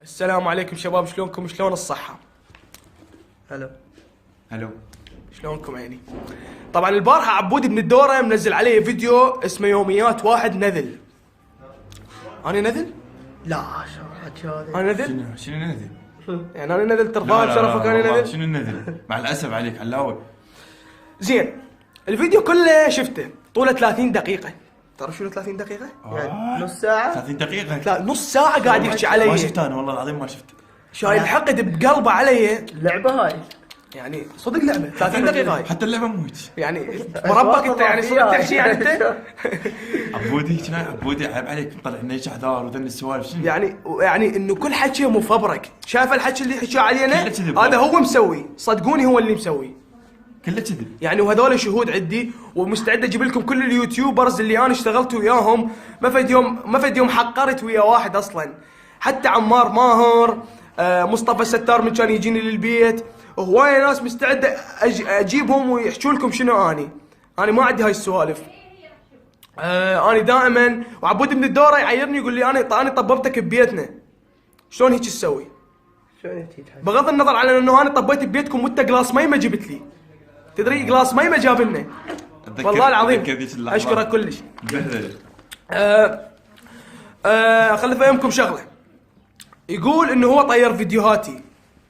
السلام عليكم شباب، شلونكم؟ شلون الصحة؟ هلو. شلونكم عيني؟ طبعا البارحة عبود بن الدورة منزل علي فيديو اسمه يوميات واحد نذل. أنا نذل؟ لا شو الحكي هذا؟ أنا نذل؟ شنو نذل؟ يعني أنا نذل ترضى بشرفك؟ أنا والله نذل؟ شنو النذل؟ مع الاسف عليك علاوي. زين، الفيديو كله شفته طوله 30 دقيقة. ترى شنو 30 دقيقة؟ يعني نص ساعة؟ 30 دقيقة؟ لا نص ساعة قاعد يحكي علي. ما شفته انا والله العظيم ما شفته. شايل الحقد بقلبه علي. لعبة هاي يعني صدق لعبة 30 دقيقة هاي. حتى اللعبة موت. يعني مربك انت، يعني صدق تحكي يعني انت. عبودي شنو عبودي عيب عليك طلع لنا ايش احذار وذن السوالف شنو؟ يعني انه كل حكي مفبرك. شايف الحكي اللي حكوا علينا؟ كله كذب. هذا هو مسوي، صدقوني هو اللي مسوي. كله كذب. يعني وهذول شهود عندي، ومستعد اجيب لكم كل اليوتيوبرز اللي انا اشتغلت وياهم. ما فد يوم حقرت ويا واحد اصلا. حتى عمار ماهر، مصطفى الستار من كان يجيني للبيت، هوايه ناس مستعد اجيبهم ويحكوا لكم شنو انا ما عندي هاي السوالف. انا دائما وعبود بن الدوره يعيرني يقول لي انا طببتك ببيتنا. شلون هيك تسوي؟ شلون هيك؟ بغض النظر على انه انا طبيت ببيتكم وانت جلاس مي ما جبت لي. تدري جلاس مي ما جاب لنا. والله العظيم اشكرك كلش. خلي افهمكم شغله. يقول انه هو طير فيديوهاتي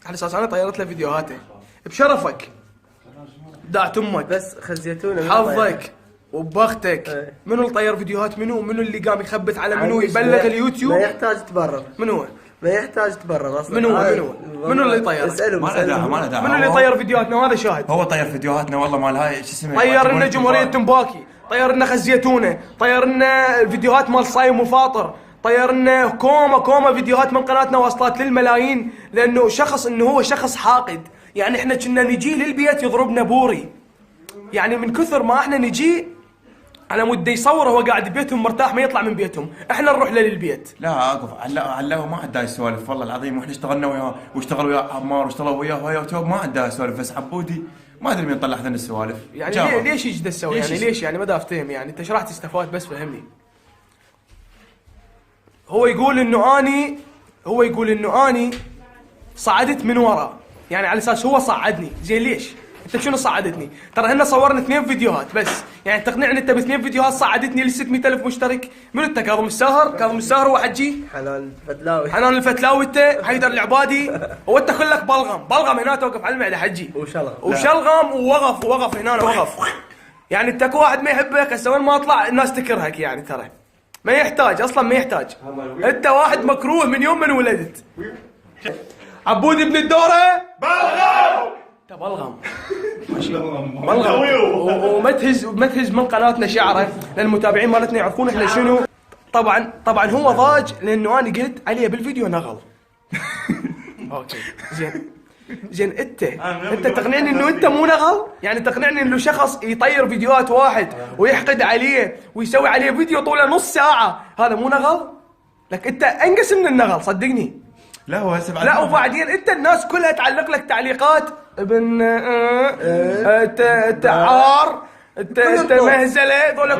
على اساس انا طيرت له فيديوهاته. بشرفك دعت امك بس خزيتونا حظك وبختك. منو اللي طير فيديوهات؟ منو اللي قام يخبث على منو يبلغ اليوتيوب؟ ما يحتاج تبرر. منو هو؟ ما يحتاج تبرر اصلا. منو اللي طير؟ اسألهم. ما له داعي. منو اللي طير فيديوهاتنا؟ وهذا شاهد. هو طير فيديوهاتنا والله مال هاي شو اسمه. طير لنا جمهورية تنباكي، طير لنا خزيتونه، طير لنا فيديوهات مال صايم وفاطر، طير لنا كوما فيديوهات من قناتنا وصلت للملايين. لانه هو شخص حاقد. يعني احنا كنا نجي للبيت يضربنا بوري. يعني من كثر ما احنا نجي على مود يصور هو قاعد ببيتهم مرتاح ما يطلع من بيتهم، احنا نروح له للبيت. لا اقف علاوي ما عنده سوالف والله العظيم. واحنا اشتغلنا وياه واشتغل وياه عمار واشتغل وياه وتوب ما عنده سوالف. بس عبودي ما ادري مين طلع ذن السوالف. يعني ليش يجي تسوي؟ يعني ليش؟ يعني ما دا افتهم. يعني انت ايش راح تستفاد؟ بس فهمني. هو يقول انه اني صعدت من ورا. يعني على اساس هو صعدني. زين ليش؟ انت شنو صعدتني؟ ترى هنا صورنا 2 فيديوهات بس. يعني تقنعني انت ب2 فيديوهات صعدتني ل 600,000 مشترك؟ منو انت؟ كاظم الساهر هو حجي؟ حنان الفتلاوي انت؟ حيدر العبادي؟ وانت كلك بلغم هنا توقف على المعده حجي. وشلغم ووقف هنا وقف. يعني انت كو واحد ما يحبك هسه وين ما اطلع الناس تكرهك. يعني ترى ما يحتاج اصلا، ما يحتاج. انت واحد مكروه من يوم من ولدت. عبود بن الدوره انت بلغم وما تهز من قناتنا شعره، لان المتابعين مالتنا يعرفون احنا شنو. طبعا هو ضاج لانه انا قلت عليه بالفيديو نغل. اوكي زين انت تقنعني انه انت مو نغل؟ يعني تقنعني انه شخص يطير فيديوهات واحد ويحقد عليه ويسوي عليه فيديو طوله نص ساعة، هذا مو نغل؟ لك انت انقص من النغل صدقني. لا هو هسه لا وبعدين انت الناس كلها تعلق لك تعليقات ابن عار انت مهزله. ذولا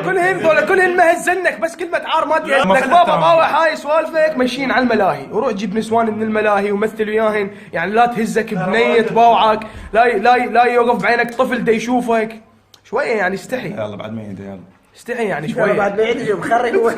كلهن مهزنك. بس كلمه عار ما تهز لك. بابا باوع هاي سوالفك ماشيين على الملاهي. وروح جيب نسوان من الملاهي ومثل وياهن. يعني لا تهزك بنيه باوعك. لا يوقف بعينك طفل دا يشوفك شويه. يعني استحي. يلا بعد ما يدري. يلا استحي يعني شويه. بعد ما يدري مخرج هو.